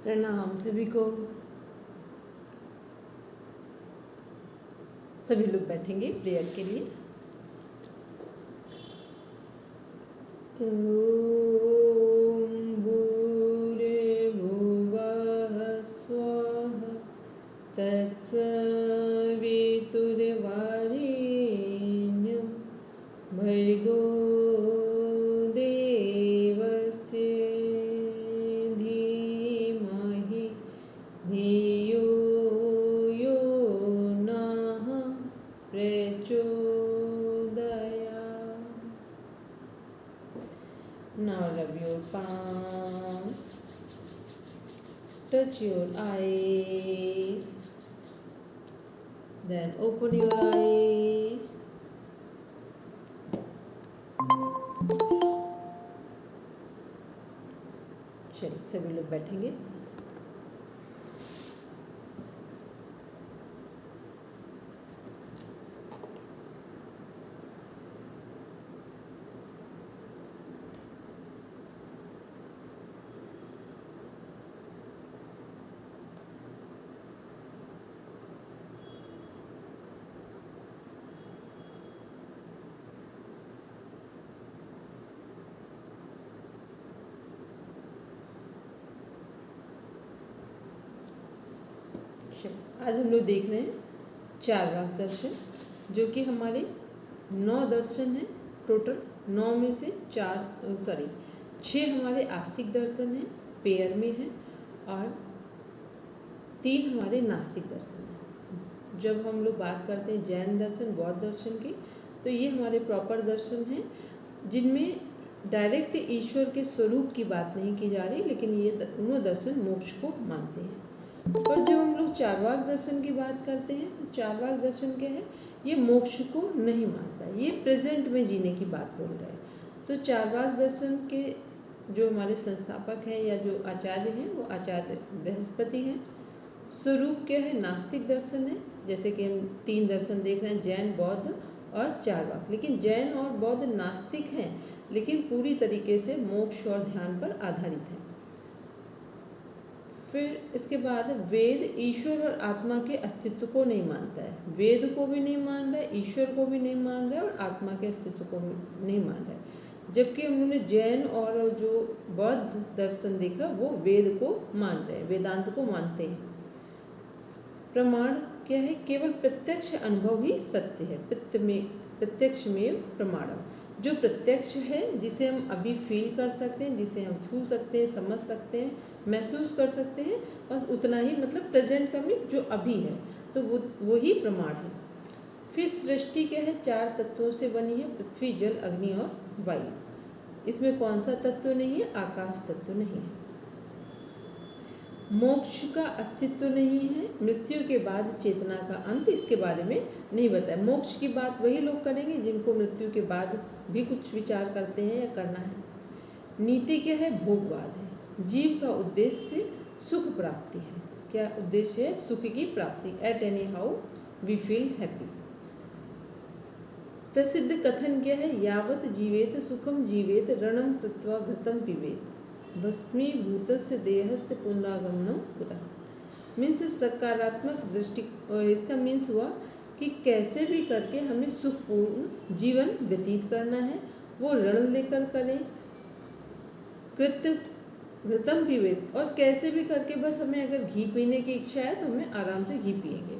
प्रणाम सभी को। सभी लोग बैठेंगे प्रेयर के लिए। ओम भूर्भुवः स्वः तत्सवितुर्वरेण्यं भर्गो देवस्य धीमहि धियो यो नः प्रचोदयात्। Now rub your palms, touch your eyes, then open your eyes. चलिए सभी लोग बैठेंगे। आज हम लोग देख रहे हैं चारवाक दर्शन, जो कि हमारे 9 दर्शन हैं। टोटल 9 में से 6 हमारे आस्तिक दर्शन हैं, पेयर में हैं, और 3 हमारे नास्तिक दर्शन हैं। जब हम लोग बात करते हैं जैन दर्शन, बौद्ध दर्शन की, तो ये हमारे प्रॉपर दर्शन हैं, जिनमें डायरेक्ट ईश्वर के स्वरूप की बात नहीं की जा रही, लेकिन ये दोनों दर्शन मोक्ष को मानते हैं। पर जब हम लोग चारवाक दर्शन की बात करते हैं, तो चारवाक दर्शन क्या है? ये मोक्ष को नहीं मानता, ये प्रेजेंट में जीने की बात बोल रहा है। तो चारवाक दर्शन के जो हमारे संस्थापक हैं या जो आचार्य हैं, वो आचार्य बृहस्पति हैं। स्वरूप क्या है? नास्तिक दर्शन है। जैसे कि हम 3 दर्शन देख रहे हैं, जैन, बौद्ध और चारवाक। लेकिन जैन और बौद्ध नास्तिक हैं, लेकिन पूरी तरीके से मोक्ष और ध्यान पर आधारित हैं। फिर इसके बाद वेद ईश्वर और आत्मा के अस्तित्व को नहीं मानता है। वेद को भी नहीं मान रहा है, ईश्वर को भी नहीं मान रहा है, और आत्मा के अस्तित्व को भी नहीं मान रहा है। जबकि उन्होंने जैन और जो बौद्ध दर्शन देखा, वो वेद को मान रहे हैं, वेदांत को मानते हैं। प्रमाण क्या है? केवल प्रत्यक्ष अनुभव ही सत्य है। प्रत्यक्ष में प्रमाणम, जो प्रत्यक्ष है, जिसे हम अभी फील कर सकते हैं, जिसे हम छू सकते हैं, समझ सकते हैं, महसूस कर सकते हैं, बस उतना ही, मतलब प्रेजेंट का मीन्स जो अभी है, तो वो ही प्रमाण है। फिर सृष्टि क्या है? 4 तत्वों से बनी है, पृथ्वी, जल, अग्नि और वायु। इसमें कौन सा तत्व नहीं है? आकाश तत्व नहीं है। मोक्ष का अस्तित्व नहीं है। मृत्यु के बाद चेतना का अंत, इसके बारे में नहीं बताया। मोक्ष की बात वही लोग करेंगे जिनको मृत्यु के बाद भी कुछ विचार करते हैं या करना है। नीति क्या है? भोगवाद है। जीव का उद्देश्य सुख प्राप्ति है। क्या उद्देश्य है? सुख की प्राप्ति। At any how we feel happy. प्रसिद्ध कथन क्या है? यावत जीवेत सुखम जीवेत रणम कृत्वा घृतम पिबेत भस्मीभूतस्य देहस्य पुनरागमनम कुतः। मीन्स सकारात्मक दृष्टि, इसका मीन्स हुआ कि कैसे भी करके हमें सुखपूर्ण जीवन व्यतीत करना है, वो रण लेकर करें, घृतम पीवेत, और कैसे भी करके बस हमें अगर घी पीने की इच्छा है तो हमें आराम से घी पिएंगे।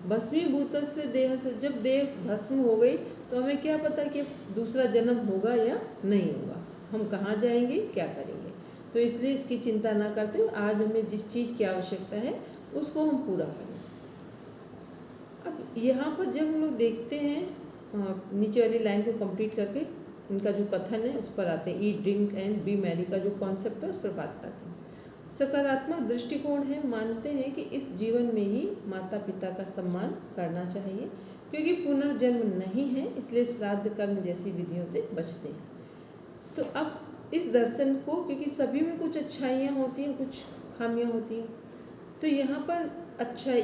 भस्मीभूतस्य देह से, जब देह भस्म हो गई तो हमें क्या पता कि दूसरा जन्म होगा या नहीं होगा, हम कहाँ जाएंगे, क्या करेंगे। तो इसलिए इसकी चिंता ना करते हुए आज हमें जिस चीज़ की आवश्यकता है उसको हम पूरा करें। अब यहाँ पर जब हम लोग देखते हैं, नीचे वाली लाइन को कंप्लीट करके इनका जो कथन है उस पर आते हैं। ईट, ड्रिंक एंड बी मैरी का जो कॉन्सेप्ट है उस पर बात करते हैं। सकारात्मक दृष्टिकोण है, मानते हैं कि इस जीवन में ही माता पिता का सम्मान करना चाहिए, क्योंकि पुनर्जन्म नहीं है, इसलिए श्राद्ध कर्म जैसी विधियों से बचते हैं। तो अब इस दर्शन को, क्योंकि सभी में कुछ अच्छाइयाँ होती हैं, कुछ खामियाँ होती हैं, तो यहाँ पर अच्छाई,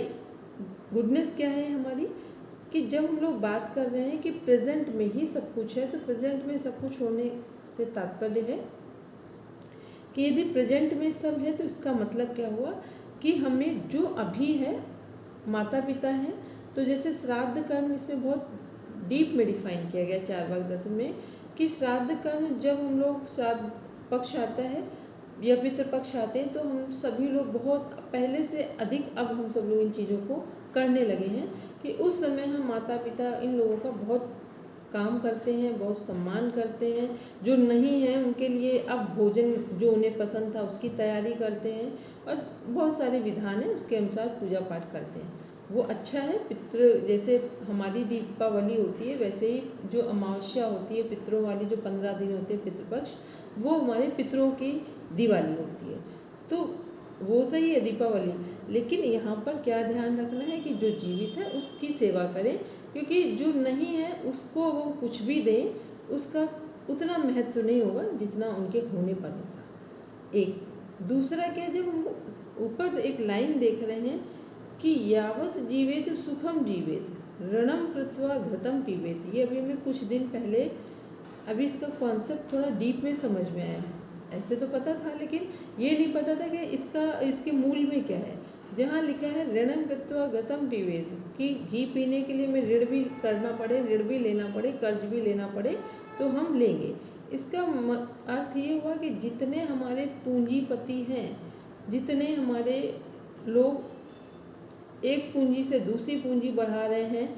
गुडनेस क्या है हमारी, कि जब हम लोग बात कर रहे हैं कि प्रेजेंट में ही सब कुछ है, तो प्रेजेंट में सब कुछ होने से तात्पर्य है कि यदि प्रेजेंट में सब है तो इसका मतलब क्या हुआ कि हमें जो अभी है, माता पिता हैं, तो जैसे श्राद्ध कर्म इसमें बहुत डीप में डिफाइन किया गया चारवाक दर्शन में कि श्राद्ध कर्म जब हम लोग श्राद्ध पक्ष आता है या पितृपक्ष आते हैं तो हम सभी लोग बहुत पहले से अधिक अब हम सब लोग इन चीज़ों को करने लगे हैं कि उस समय हम माता पिता इन लोगों का बहुत काम करते हैं, बहुत सम्मान करते हैं। जो नहीं है उनके लिए अब भोजन जो उन्हें पसंद था उसकी तैयारी करते हैं और बहुत सारे विधान हैं उसके अनुसार पूजा पाठ करते हैं। वो अच्छा है। पितृ जैसे हमारी दीपावली होती है वैसे ही जो अमावस्या होती है पितरों वाली, जो 15 दिन होते हैं पितृपक्ष, वो हमारे पितरों की दिवाली होती है। तो वो सही है दीपावली, लेकिन यहाँ पर क्या ध्यान रखना है कि जो जीवित है उसकी सेवा करें, क्योंकि जो नहीं है उसको वो कुछ भी दें उसका उतना महत्व नहीं होगा जितना उनके होने पर होता। एक दूसरा क्या, जब हम ऊपर एक लाइन देख रहे हैं कि यावत जीवेत सुखम जीवेत ऋणम कृत्वा घृतम पीवेत, ये अभी मैं कुछ दिन पहले अभी इसका कॉन्सेप्ट थोड़ा डीप में समझ में आया है। ऐसे तो पता था लेकिन ये नहीं पता था कि इसके मूल में क्या है। जहाँ लिखा है ऋणम कृत्वा घृतम पीवेत कि घी पीने के लिए मैं ऋण भी करना पड़े, ऋण भी लेना पड़े, कर्ज भी लेना पड़े तो हम लेंगे। इसका अर्थ ये हुआ कि जितने हमारे पूंजीपति हैं, जितने हमारे लोग एक पूंजी से दूसरी पूंजी बढ़ा रहे हैं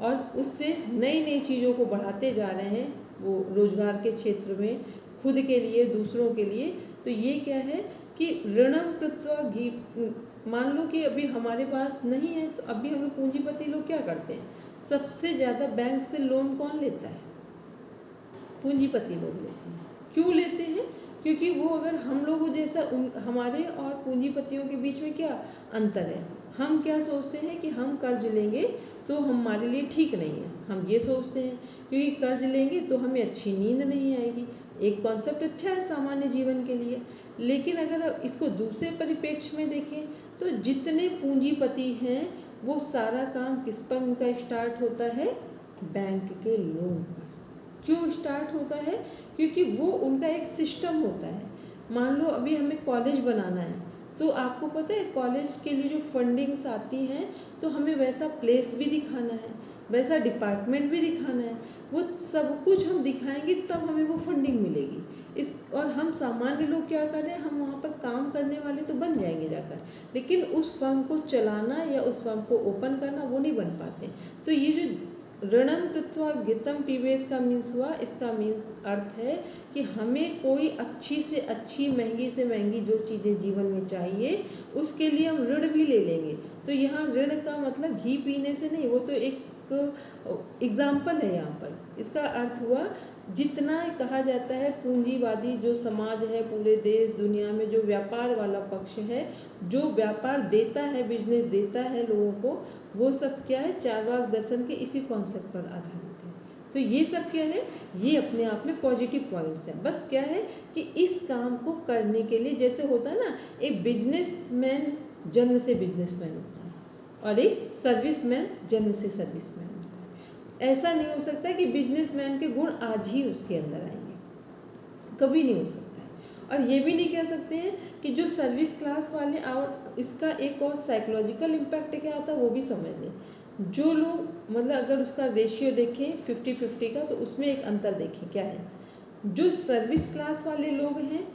और उससे नई नई चीज़ों को बढ़ाते जा रहे हैं, वो रोजगार के क्षेत्र में, खुद के लिए, दूसरों के लिए, तो ये क्या है कि ऋणम कृत्वा घी। मान लो कि अभी हमारे पास नहीं है तो अभी हम लोग पूंजीपति लोग क्या करते हैं, सबसे ज़्यादा बैंक से लोन कौन लेता है? पूंजीपति लोग लेते हैं। क्यों लेते हैं? क्योंकि वो अगर हम लोगों जैसा हमारे और पूंजीपतियों के बीच में क्या अंतर है, हम क्या सोचते हैं कि हम कर्ज लेंगे तो हमारे लिए ठीक नहीं है, हम ये सोचते हैं क्योंकि कर्ज लेंगे तो हमें अच्छी नींद नहीं आएगी। एक कॉन्सेप्ट अच्छा है सामान्य जीवन के लिए, लेकिन अगर इसको दूसरे परिप्रेक्ष्य में देखें तो जितने पूंजीपति हैं वो सारा काम किस पर उनका स्टार्ट होता है? बैंक के लोन पर। क्यों स्टार्ट होता है? क्योंकि वो उनका एक सिस्टम होता है। मान लो अभी हमें कॉलेज बनाना है तो आपको पता है कॉलेज के लिए जो फंडिंग्स आती हैं तो हमें वैसा प्लेस भी दिखाना है, वैसा डिपार्टमेंट भी दिखाना है, वो सब कुछ हम दिखाएंगे तब हमें वो फंडिंग मिलेगी। और हम सामान्य लोग क्या कर रहे हैं, हम वहाँ पर काम करने वाले तो बन जाएंगे जाकर, लेकिन उस फर्म को चलाना या उस फर्म को ओपन करना वो नहीं बन पाते। तो ये जो ऋणम कृत्वा घृतम पीवेत का मीन्स हुआ, इसका मीन्स अर्थ है कि हमें कोई अच्छी से अच्छी, महंगी से महंगी जो चीज़ें जीवन में चाहिए उसके लिए हम ऋण भी ले लेंगे। तो यहाँ ऋण का मतलब घी पीने से नहीं, वो तो एक एग्जाम्पल है यहाँ पर। इसका अर्थ हुआ जितना कहा जाता है पूंजीवादी जो समाज है पूरे देश दुनिया में, जो व्यापार वाला पक्ष है, जो व्यापार देता है, बिजनेस देता है लोगों को, वो सब क्या है, चारवाक दर्शन के इसी कॉन्सेप्ट पर आधारित है। तो ये सब क्या है, ये अपने आप में पॉजिटिव पॉइंट्स हैं। बस क्या है कि इस काम को करने के लिए, जैसे होता है ना, एक बिजनेसमैन जन्म से बिजनेसमैन होता है और एक सर्विसमैन जन्म से सर्विसमैन होता है। ऐसा नहीं हो सकता कि बिजनेसमैन के गुण आज ही उसके अंदर आएंगे, कभी नहीं हो सकता है। और ये भी नहीं कह सकते हैं कि जो सर्विस क्लास वाले, और इसका एक और साइकोलॉजिकल इम्पैक्ट क्या आता है वो भी समझ लें। जो लोग मतलब अगर उसका रेशियो देखें 50-50 का, तो उसमें एक अंतर देखें क्या है। जो सर्विस क्लास वाले लोग हैं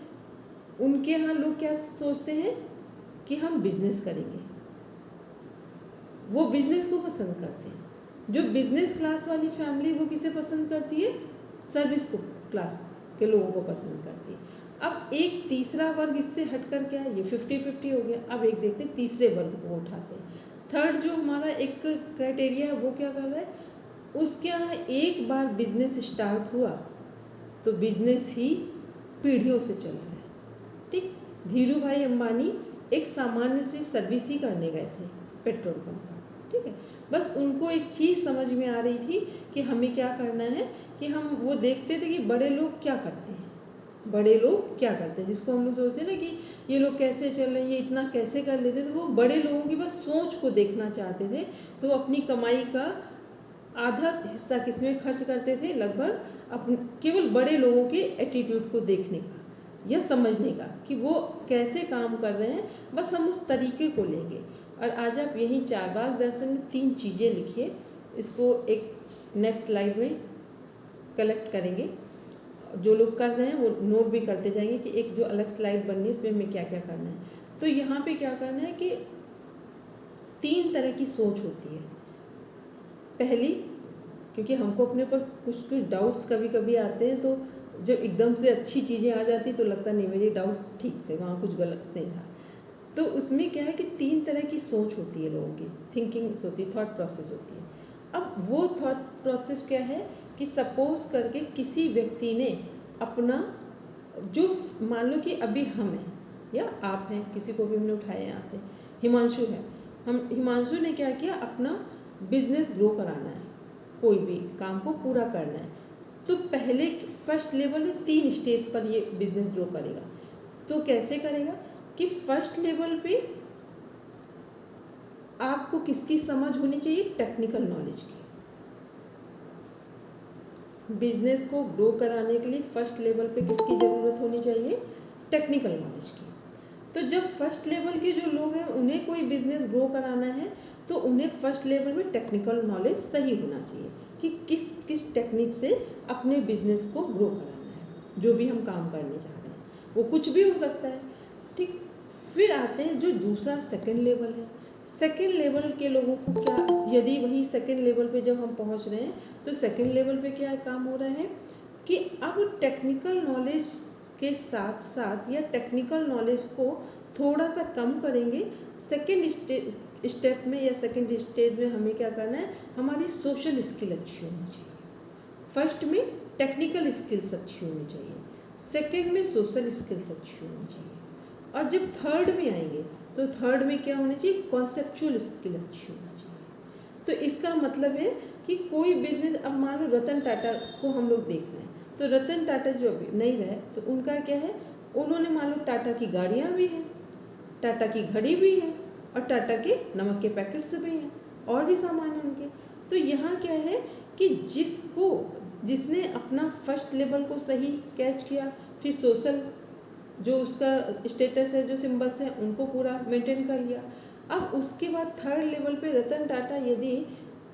उनके यहाँ लोग क्या सोचते हैं कि हम बिजनेस करेंगे, वो बिजनेस को पसंद करते हैं। जो बिजनेस क्लास वाली फैमिली वो किसे पसंद करती है? सर्विस को क्लास के लोगों को पसंद करती है। अब एक तीसरा वर्ग इससे हटकर क्या है, ये 50-50 हो गया। अब एक देखते हैं तीसरे वर्ग को उठाते हैं। थर्ड जो हमारा एक क्राइटेरिया है वो क्या कर रहा है, उसके यहाँ एक बार बिजनेस स्टार्ट हुआ तो बिजनेस ही पीढ़ियों से चल रहा है। ठीक, धीरू भाई अंबानी एक सामान्य सी सर्विस ही करने गए थे पेट्रोल पंप पर, ठीक है। बस उनको एक चीज़ समझ में आ रही थी कि हमें क्या करना है, कि हम वो देखते थे कि बड़े लोग क्या करते हैं, बड़े लोग क्या करते हैं, जिसको हम लोग सोचते हैं ना कि ये लोग कैसे चल रहे हैं, ये इतना कैसे कर लेते, तो वो बड़े लोगों की बस सोच को देखना चाहते थे। तो अपनी कमाई का आधा हिस्सा किस में खर्च करते थे, लगभग केवल बड़े लोगों के एटीट्यूड को देखने का। या समझने का कि वो कैसे काम कर रहे हैं, बस हम उस तरीके को लेंगे। और आज आप यही चारवाक दर्शन में 3 चीज़ें लिखिए, इसको एक नेक्स्ट स्लाइड में कलेक्ट करेंगे। जो लोग कर रहे हैं वो नोट भी करते जाएंगे कि एक जो अलग स्लाइड बननी है उसमें हमें क्या क्या करना है। तो यहाँ पे क्या करना है कि 3 तरह की सोच होती है। पहली, क्योंकि हमको अपने ऊपर कुछ कुछ डाउट्स कभी कभी आते हैं, तो जब एकदम से अच्छी चीज़ें आ जाती तो लगता नहीं मेरे डाउट ठीक थे, वहाँ कुछ गलत नहीं था। तो उसमें क्या है कि 3 तरह की सोच होती है लोगों की, थिंकिंग्स होती है, थॉट प्रोसेस होती है। अब वो थॉट प्रोसेस क्या है कि सपोज करके किसी व्यक्ति ने अपना जो, मान लो कि अभी हम हैं या आप हैं, किसी को भी हमने उठाया यहाँ से, हिमांशु है, हिमांशु ने क्या किया, अपना बिजनेस ग्रो कराना है, कोई भी काम को पूरा करना है। तो पहले फर्स्ट लेवल में 3 स्टेज पर ये बिजनेस ग्रो करेगा। तो कैसे करेगा कि फर्स्ट लेवल पे आपको किसकी समझ होनी चाहिए, टेक्निकल नॉलेज की। बिजनेस को ग्रो कराने के लिए फर्स्ट लेवल पे किसकी ज़रूरत होनी चाहिए, टेक्निकल नॉलेज की। तो जब फर्स्ट लेवल के जो लोग हैं उन्हें कोई बिजनेस ग्रो कराना है तो उन्हें फर्स्ट लेवल में टेक्निकल नॉलेज सही होना चाहिए कि किस किस टेक्निक से अपने बिजनेस को ग्रो कराना है, जो भी हम काम करने जा रहे हैं वो कुछ भी हो सकता है, ठीक। फिर आते हैं जो दूसरा सेकंड लेवल है। सेकंड लेवल के लोगों को क्या, यदि वही सेकंड लेवल पे जब हम पहुंच रहे हैं तो सेकंड लेवल पे क्या काम हो रहा है कि अब टेक्निकल नॉलेज के साथ साथ या टेक्निकल नॉलेज को थोड़ा सा कम करेंगे। सेकंड स्टेप में या सेकंड स्टेज में हमें क्या करना है, हमारी सोशल स्किल अच्छी होनी चाहिए। फर्स्ट में टेक्निकल स्किल्स अच्छी होनी चाहिए, सेकंड में सोशल स्किल्स अच्छी होनी चाहिए, और जब थर्ड में आएंगे तो थर्ड में क्या होनी चाहिए, कॉन्सेप्चुअल स्किल अच्छी होनी चाहिए। तो इसका मतलब है कि कोई बिजनेस, अब मान लो रतन टाटा को हम लोग देख रहे हैं, तो रतन टाटा जो अभी नहीं रहे तो उनका क्या है, उन्होंने मान लो टाटा की गाड़ियाँ भी हैं, टाटा की घड़ी भी है, और टाटा के नमक के पैकेट्स भी हैं, और भी सामान हैं उनके। तो यहाँ क्या है कि जिसने अपना फर्स्ट लेवल को सही कैच किया, फिर सोशल जो उसका स्टेटस है, जो सिंबल्स हैं उनको पूरा मेंटेन कर लिया। अब उसके बाद थर्ड लेवल पे रतन टाटा यदि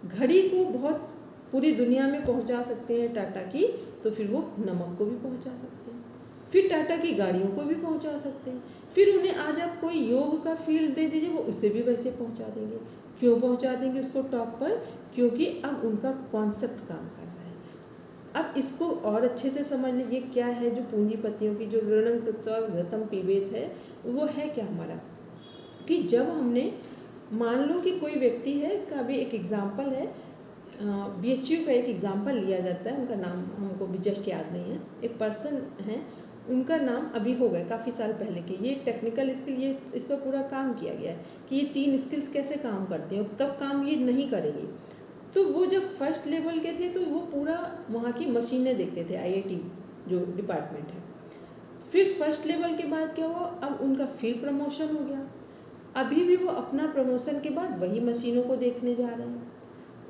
घड़ी को बहुत पूरी दुनिया में पहुंचा सकते हैं टाटा की, तो फिर वो नमक को भी पहुंचा सकते हैं, फिर टाटा की गाड़ियों को भी पहुंचा सकते हैं, फिर उन्हें आज आप कोई योग का फील्ड दे दीजिए वो उसे भी वैसे पहुंचा देंगे। क्यों पहुंचा देंगे उसको टॉप पर, क्योंकि अब उनका कॉन्सेप्ट काम कर रहा है। अब इसको और अच्छे से समझ लीजिए क्या है जो पूंजीपतियों की जो ऋणम कृत्वा घृतम पिबेत है, वो है क्या हमारा, कि जब हमने मान लो कि कोई व्यक्ति है, इसका अभी एक एग्जाम्पल है, BHU का एक एग्जाम्पल लिया जाता है, उनका नाम हमको भी जस्ट याद नहीं है, एक पर्सन है, उनका नाम अभी हो गया काफ़ी साल पहले के, ये टेक्निकल स्किल, ये इस पर पूरा काम किया गया है कि ये 3 स्किल्स कैसे काम करती हैं और कब काम ये नहीं करेगी। तो वो जब फर्स्ट लेवल के थे तो वो पूरा वहाँ की मशीनें देखते थे, IIT जो डिपार्टमेंट है। फिर फर्स्ट लेवल के बाद क्या हुआ, अब उनका फिर प्रमोशन हो गया, अभी भी वो अपना प्रमोशन के बाद वही मशीनों को देखने जा रहे हैं।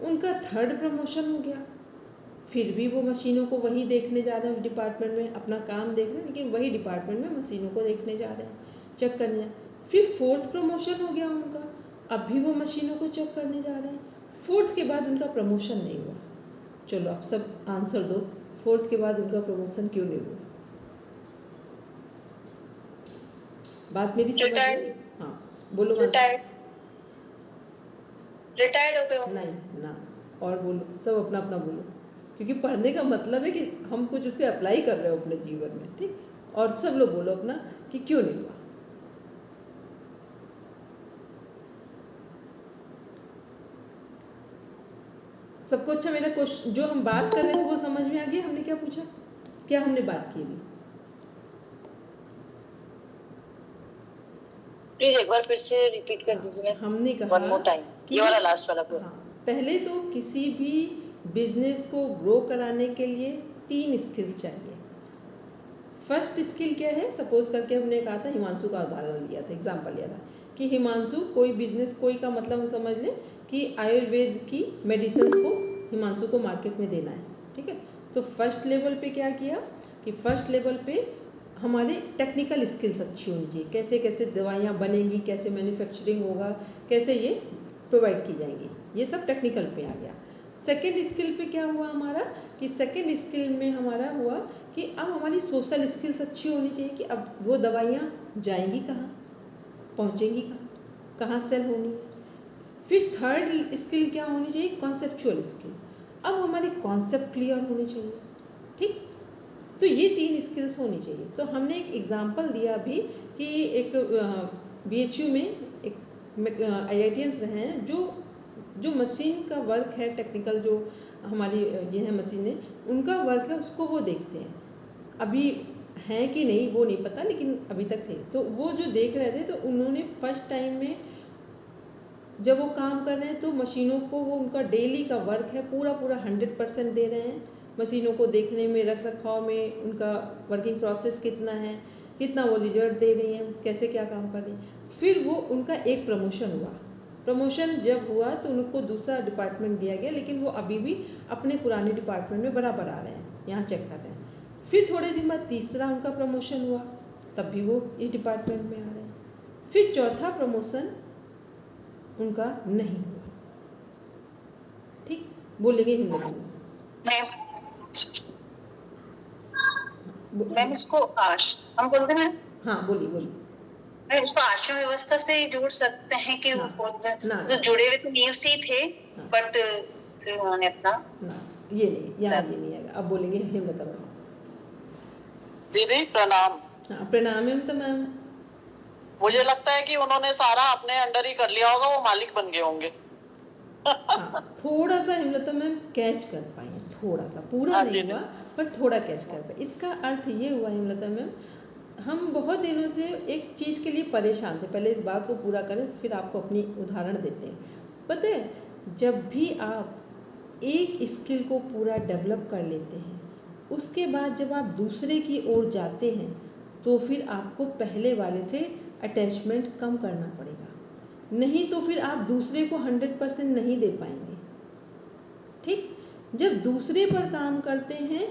उनका थर्ड प्रमोशन हो गया, फिर भी वो मशीनों को वही देखने जा रहे हैं, उस डिपार्टमेंट में अपना काम देख रहे हैं, लेकिन वही डिपार्टमेंट में मशीनों को देखने जा रहे हैं, चेक करने जा। फिर फोर्थ प्रमोशन हो गया उनका, अब भी वो मशीनों को चेक करने जा रहे हैं। फोर्थ के बाद उनका प्रमोशन नहीं हुआ। चलो आप सब आंसर दो, फोर्थ के बाद उनका प्रमोशन क्यों नहीं हुआ? बात मेरी समझ में? हाँ बोलो। रिटायर्ड हो गए? नहीं ना, और बोलो, सब अपना अपना बोलो, क्योंकि पढ़ने का मतलब है कि हम कुछ उसके अप्लाई कर रहे हो अपने जीवन में, ठीक। और सब लोग बोलो अपना कि क्यों नहीं हुआ। सबको अच्छा मेरा क्वेश्चन जो हम बात कर रहे थे वो समझ में आ गया, हमने क्या पूछा, क्या हमने बात की अभी? प्लीज एक बार फिर से रिपीट कर दीजिए। हमने कहा वन मोर टाइम, ये वाला लास्ट वाला पूरा। पहले तो किसी भी बिजनेस को ग्रो कराने के लिए 3 स्किल्स चाहिए। फर्स्ट स्किल क्या है, सपोज करके हमने कहा था, हिमांशु का उदाहरण लिया था, एग्जाम्पल लिया था कि हिमांशु कोई बिजनेस, कोई का मतलब हम समझ लें कि आयुर्वेद की मेडिसिन को हिमांशु को मार्केट में देना है, ठीक है। तो फर्स्ट लेवल पे क्या किया कि फर्स्ट लेवल पे हमारे टेक्निकल स्किल्स अच्छी होनी चाहिए, कैसे कैसे दवाइयाँ बनेंगी, कैसे मैन्युफैक्चरिंग होगा, कैसे ये प्रोवाइड की जाएंगी, ये सब टेक्निकल पे आ गया। सेकेंड स्किल पे क्या हुआ हमारा कि सेकेंड स्किल में हमारा हुआ कि अब हमारी सोशल स्किल्स अच्छी होनी चाहिए कि अब वो दवाइयाँ जाएंगी कहाँ, पहुँचेंगी कहाँ, कहाँ सेल होनी है। फिर थर्ड स्किल क्या होनी चाहिए, कॉन्सेप्चुअल स्किल। अब हमारे कॉन्सेप्ट क्लियर होने चाहिए, ठीक। तो ये 3 स्किल्स होनी चाहिए। तो हमने एक एग्जांपल दिया अभी कि एक BHU में एक IITians रहे हैं जो मशीन का वर्क है, टेक्निकल जो हमारी ये है मशीनें, उनका वर्क है, उसको वो देखते हैं। अभी हैं कि नहीं वो नहीं पता, लेकिन अभी तक थे। तो वो जो देख रहे थे तो उन्होंने फर्स्ट टाइम में जब वो काम कर रहे हैं तो मशीनों को वो उनका डेली का वर्क है, पूरा 100% दे रहे हैं मशीनों को देखने में, रख रखाव में, उनका वर्किंग प्रोसेस कितना है, कितना वो रिजल्ट दे रही हैं, कैसे क्या काम कर रही हैं। फिर वो उनका एक प्रमोशन हुआ। प्रमोशन जब हुआ तो उनको दूसरा डिपार्टमेंट दिया गया, लेकिन वो अभी भी अपने पुराने डिपार्टमेंट में बराबर आ रहे हैं, यहाँ चेक कर रहे हैं। फिर थोड़े दिन बाद तीसरा उनका प्रमोशन हुआ, तब भी वो इस डिपार्टमेंट में आ रहे हैं। फिर चौथा प्रमोशन उनका नहीं हुआ, ठीक। बोलेंगे हिम्मत मैम में। इसको हम बोलते हैं। हाँ बोलिए बोलिए। मैम इसको आश्रम व्यवस्था से जोड़ सकते हैं कि ना, वो ना, जो जुड़े हुए तो नींव से ही थे, हाँ, बट फिर उन्होंने अपना ना, ये नहीं, यहाँ ये नहीं आएगा। अब बोलेंगे हिम्मत। दीदी प्रणाम। हाँ प्रणाम हिम्मत मैम। मुझे लगता है कि उन्होंने सारा अपने अंडर ही कर लिया होगा, वो मालिक बन गए होंगे। हाँ थोड़ा सा हिम्मत मैम कैच कर पाए, थोड़ा सा, पूरा नहीं हुआ पर थोड़ा कैच कर पाए। इसका अर्थ ये हुआ हिम्मत मैम, हम बहुत दिनों से एक चीज़ के लिए परेशान थे। पहले इस बात को पूरा करें तो फिर आपको अपनी उदाहरण देते हैं। पता है, जब भी आप एक स्किल को पूरा डेवलप कर लेते हैं, उसके बाद जब आप दूसरे की ओर जाते हैं तो फिर आपको पहले वाले से अटैचमेंट कम करना पड़ेगा, नहीं तो फिर आप दूसरे को 100% नहीं दे पाएंगे, ठीक। जब दूसरे पर काम करते हैं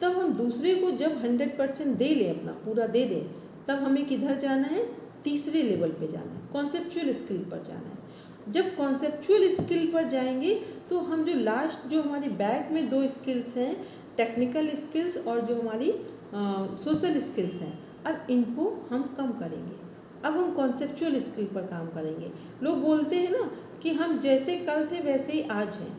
तब हम दूसरे को जब 100% दे लें, अपना पूरा दे दें, तब हमें किधर जाना है, तीसरे लेवल पे जाना है, कॉन्सेप्चुअल स्किल पर जाना है। जब कॉन्सेप्चुअल स्किल पर जाएंगे तो हम जो लास्ट जो हमारे बैक में 2 स्किल्स हैं, टेक्निकल स्किल्स और जो हमारी सोशल स्किल्स हैं, अब इनको हम कम करेंगे। अब हम कॉन्सेप्चुअल स्किल पर काम करेंगे। लोग बोलते हैं ना कि हम जैसे कल थे वैसे ही आज हैं,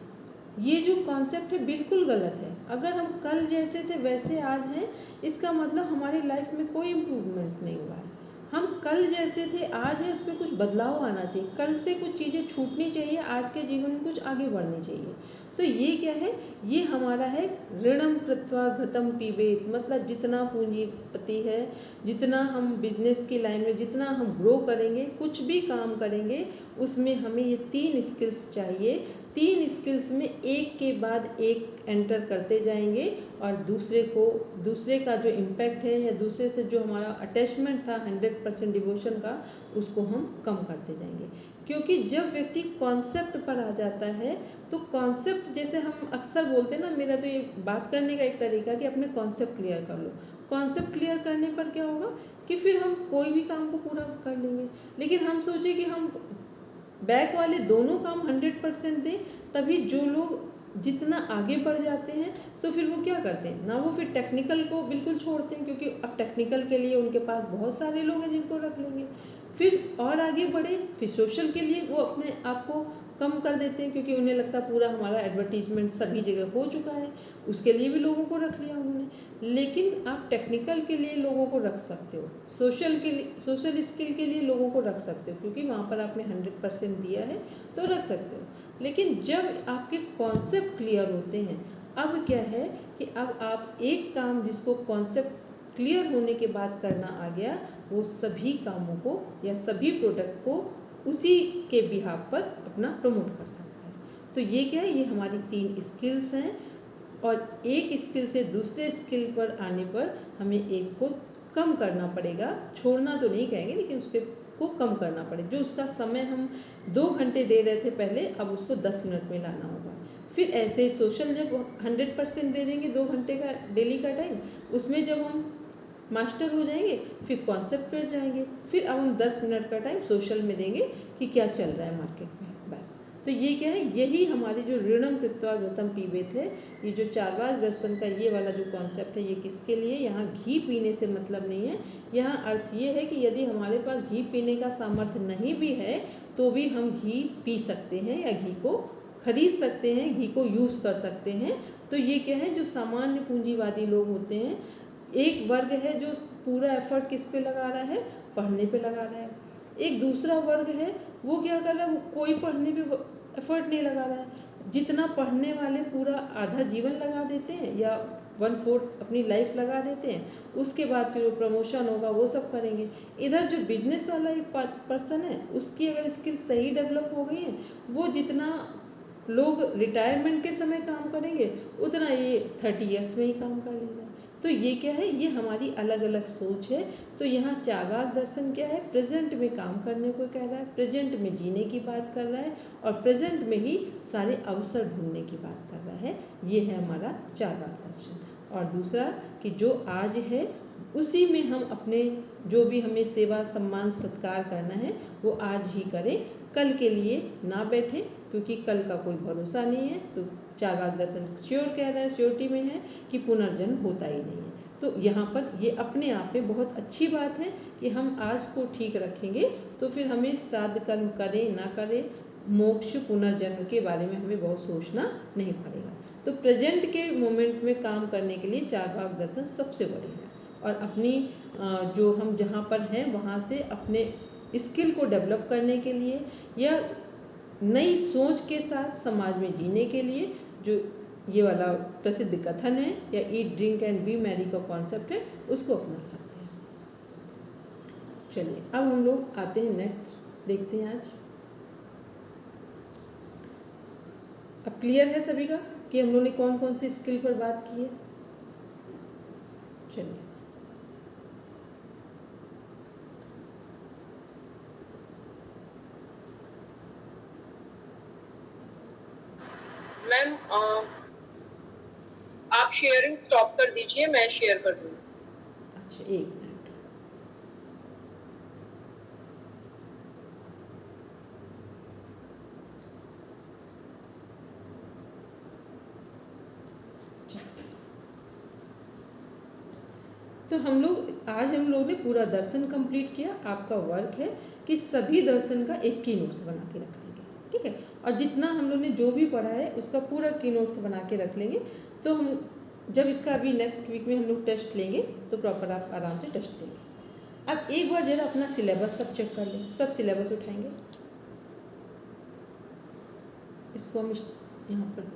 ये जो कॉन्सेप्ट है बिल्कुल गलत है। अगर हम कल जैसे थे वैसे आज हैं, इसका मतलब हमारी लाइफ में कोई इम्प्रूवमेंट नहीं हुआ है। हम कल जैसे थे आज है, उसमें कुछ बदलाव आना चाहिए, कल से कुछ चीज़ें छूटनी चाहिए, आज के जीवन में कुछ आगे बढ़नी चाहिए। तो ये क्या है, ये हमारा है ऋणम कृत्वा घृतम पीबेत, मतलब जितना पूंजीपति है, जितना हम बिजनेस की लाइन में जितना हम ग्रो करेंगे, कुछ भी काम करेंगे, उसमें हमें ये 3 स्किल्स चाहिए। 3 स्किल्स में एक के बाद एक एंटर करते जाएंगे और दूसरे का जो इम्पैक्ट है या दूसरे से जो हमारा अटैचमेंट था 100% डिवोशन का, उसको हम कम करते जाएंगे। क्योंकि जब व्यक्ति कॉन्सेप्ट पर आ जाता है तो कॉन्सेप्ट, जैसे हम अक्सर बोलते हैं ना, मेरा तो ये बात करने का एक तरीका कि अपने कॉन्सेप्ट क्लियर कर लो। कॉन्सेप्ट क्लियर करने पर क्या होगा कि फिर हम कोई भी काम को पूरा कर लेंगे। लेकिन हम सोचे कि हम बैक वाले दोनों काम 100% दें, तभी जो लोग जितना आगे बढ़ जाते हैं तो फिर वो क्या करते हैं ना, वो फिर टेक्निकल को बिल्कुल छोड़ते हैं, क्योंकि अब टेक्निकल के लिए उनके पास बहुत सारे लोग हैं जिनको रख लेंगे। फिर और आगे बढ़े, फिर सोशल के लिए वो अपने आप को कम कर देते हैं, क्योंकि उन्हें लगता पूरा हमारा एडवर्टीजमेंट सभी जगह हो चुका है, उसके लिए भी लोगों को रख लिया उन्होंने। लेकिन आप टेक्निकल के लिए लोगों को रख सकते हो, सोशल स्किल के लिए लोगों को रख सकते हो, क्योंकि वहाँ पर आपने 100% दिया है तो रख सकते हो। लेकिन जब आपके कॉन्सेप्ट क्लियर होते हैं, अब क्या है कि अब आप एक काम जिसको कॉन्सेप्ट क्लियर होने के बाद करना आ गया, वो सभी कामों को या सभी प्रोडक्ट को उसी के बिहाफ पर अपना प्रमोट कर सकता है। तो ये क्या है, ये हमारी 3 स्किल्स हैं, और एक स्किल से दूसरे स्किल पर आने पर हमें एक को कम करना पड़ेगा, छोड़ना तो नहीं कहेंगे, लेकिन उसके को कम करना पड़ेगा। जो उसका समय हम 2 घंटे दे रहे थे पहले, अब उसको 10 मिनट में लाना होगा। फिर ऐसे सोशल जब 100% दे देंगे 2 घंटे का डेली का टाइम, उसमें जब हम मास्टर हो जाएंगे, फिर कॉन्सेप्ट पर जाएंगे, फिर अब हम 10 मिनट का टाइम सोशल में देंगे कि क्या चल रहा है मार्केट में, बस। तो ये क्या है, यही हमारी जो ऋणम कृत्वा घृतम पीबेत है, ये जो चार्वाक दर्शन का ये वाला जो कॉन्सेप्ट है, ये किसके लिए, यहाँ घी पीने से मतलब नहीं है। यहाँ अर्थ ये है कि यदि हमारे पास घी पीने का सामर्थ्य नहीं भी है तो भी हम घी पी सकते हैं या घी को खरीद सकते हैं, घी को यूज़ कर सकते हैं। तो ये क्या है, जो सामान्य पूंजीवादी लोग होते हैं, एक वर्ग है जो पूरा एफर्ट किस पे लगा रहा है, पढ़ने पे लगा रहा है। एक दूसरा वर्ग है वो क्या कर रहा है, वो कोई पढ़ने पे एफर्ट नहीं लगा रहा है। जितना पढ़ने वाले पूरा आधा जीवन लगा देते हैं या 1/4 अपनी लाइफ लगा देते हैं, उसके बाद फिर वो प्रमोशन होगा, वो सब करेंगे। इधर जो बिजनेस वाला एक पर्सन है, उसकी अगर स्किल सही डेवलप हो गई है, वो जितना लोग रिटायरमेंट के समय काम करेंगे उतना ये 30 ईयर्स में ही काम कर लेगा। तो ये क्या है, ये हमारी अलग अलग सोच है। तो यहाँ चार्वाक दर्शन क्या है, प्रेजेंट में काम करने को कह रहा है, प्रेजेंट में जीने की बात कर रहा है और प्रेजेंट में ही सारे अवसर ढूंढने की बात कर रहा है। ये है हमारा चार्वाक दर्शन। और दूसरा कि जो आज है उसी में हम अपने जो भी हमें सेवा सम्मान सत्कार करना है वो आज ही करें, कल के लिए ना बैठें, क्योंकि कल का कोई भरोसा नहीं है। तो चार्वाक दर्शन श्योर कह रहा है, श्योरिटी में है कि पुनर्जन्म होता ही नहीं है। तो यहाँ पर ये अपने आप में बहुत अच्छी बात है कि हम आज को ठीक रखेंगे तो फिर हमें श्राद्ध कर्म करें ना करें, मोक्ष पुनर्जन्म के बारे में हमें बहुत सोचना नहीं पड़ेगा। तो प्रेजेंट के मोमेंट में काम करने के लिए चार्वाक दर्शन सबसे बड़ी है। और अपनी जो हम जहाँ पर हैं वहाँ से अपने स्किल को डेवलप करने के लिए या नई सोच के साथ समाज में जीने के लिए जो ये वाला प्रसिद्ध कथन है या eat drink and B Mary का कॉन्सेप्ट है, उसको अपना सकते हैं। चलिए अब हम लोग आते हैं नेक्स्ट, देखते हैं आज। अब क्लियर है सभी का कि हम लोगों ने कौन कौन सी स्किल पर बात की है। चलिए मैम आप शेयरिंग स्टॉप कर दीजिए, मैं शेयर कर दूंगी। अच्छा, एक मिनट। तो हम लोग आज हम लोगों ने पूरा दर्शन कंप्लीट किया। आपका वर्क है कि सभी दर्शन का एक की नोट्स बना के रख लेंगे, ठीक है। और जितना हम लोग ने जो भी पढ़ा है उसका पूरा की नोट्स बना के रख लेंगे। तो हम जब इसका अभी नेक्स्ट वीक में हम लोग टेस्ट लेंगे तो प्रॉपर आप आराम से टेस्ट देंगे। अब एक बार जरा अपना सिलेबस सब चेक कर लें, सब सिलेबस उठाएंगे, इसको हम यहाँ पर